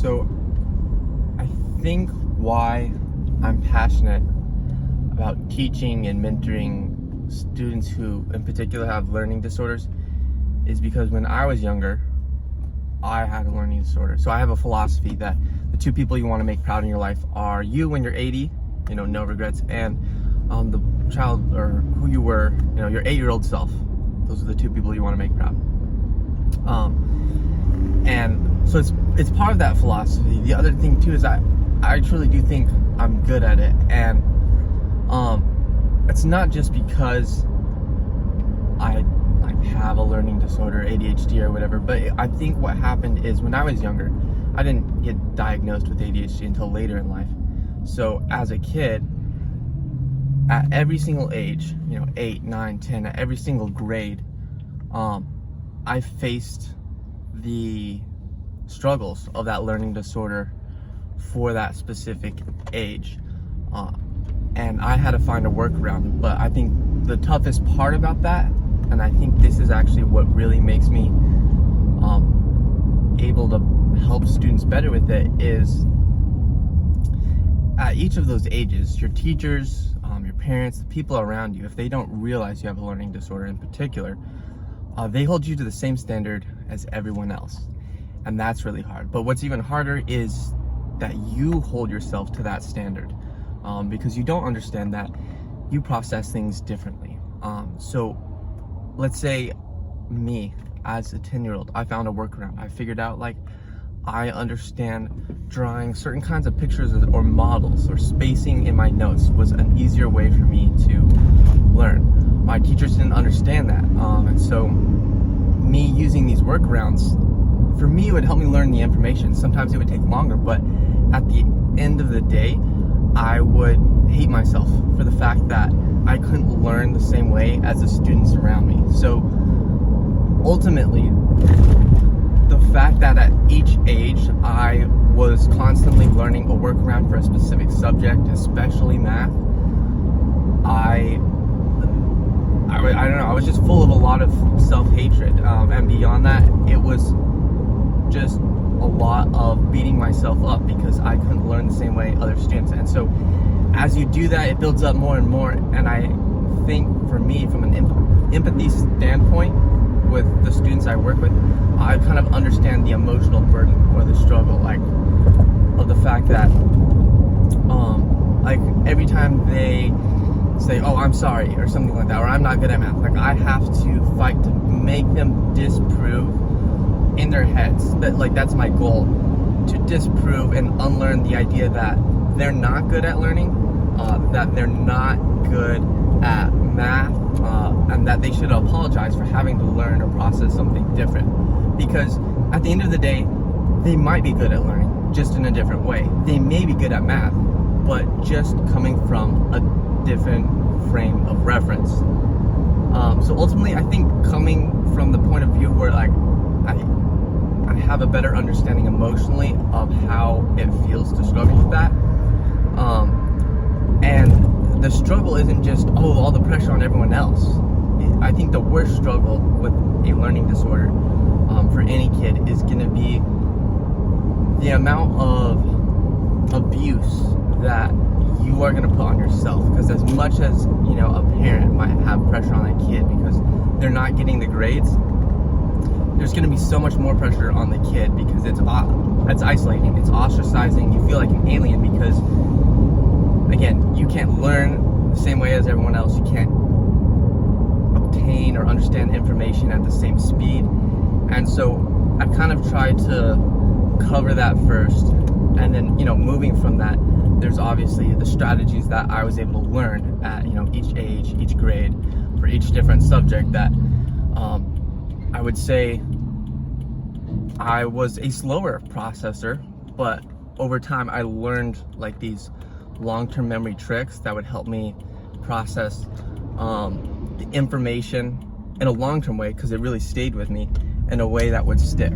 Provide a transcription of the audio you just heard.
So I think why I'm passionate about teaching and mentoring students who in particular have learning disorders is because when I was younger, I had a learning disorder. So I have a philosophy that the two people you want to make proud in your life are you when you're 80, no regrets, and the child or who you were, your 8-year-old self. Those are the two people you want to make proud. And so it's part of that philosophy. The other thing too is I truly do think I'm good at it, and it's not just because I have a learning disorder, ADHD or whatever, but I think what happened is when I was younger, I didn't get diagnosed with ADHD until later in life. So as a kid, at every single age, 8, 9, 10, at every single grade, I faced the struggles of that learning disorder for that specific age. And I had to find a workaround. But I think the toughest part about that, and I think this is actually what really makes me able to help students better with it, is at each of those ages, your teachers, your parents, the people around you, if they don't realize you have a learning disorder in particular, they hold you to the same standard as everyone else. And that's really hard. But what's even harder is that you hold yourself to that standard because you don't understand that you process things differently. So let's say me as a 10-year-old, I found a workaround. I figured out I understand drawing certain kinds of pictures or models, or spacing in my notes was an easier way for me to learn. My teachers didn't understand that. And so me using these workarounds, for me, it would help me learn the information. Sometimes it would take longer, but at the end of the day, I would hate myself for the fact that I couldn't learn the same way as the students around me. So ultimately, the fact that at each age I was constantly learning a workaround for a specific subject, especially math, I don't know, I was just full of a lot of self-hatred. And beyond that, it was just a lot of beating myself up because I couldn't learn the same way other students. And so as you do that, it builds up more and more. And I think for me, from an empathy standpoint with the students I work with, I kind of understand the emotional burden or the struggle, of the fact that every time they say, oh, I'm sorry, or something like that, or I'm not good at math, I have to fight to make them disprove in their heads that that's my goal, to disprove and unlearn the idea that they're not good at learning, that they're not good at math, and that they should apologize for having to learn or process something different. Because at the end of the day, they might be good at learning, just in a different way. They may be good at math, but just coming from a different frame of reference. So ultimately, I think coming from the point of view where I have a better understanding emotionally of how it feels to struggle with that, and the struggle isn't just all the pressure on everyone else. I think the worst struggle with a learning disorder for any kid is going to be the amount of abuse that you are going to put on yourself. Because as much as a parent might have pressure on a kid because they're not getting the grades, there's going to be so much more pressure on the kid because it's isolating, it's ostracizing. You feel like an alien because, again, you can't learn the same way as everyone else. You can't obtain or understand information at the same speed. And so I kind of tried to cover that first, and then moving from that, there's obviously the strategies that I was able to learn at each age, each grade, for each different subject that I would say I was a slower processor, but over time I learned these long-term memory tricks that would help me process the information in a long-term way, because it really stayed with me in a way that would stick.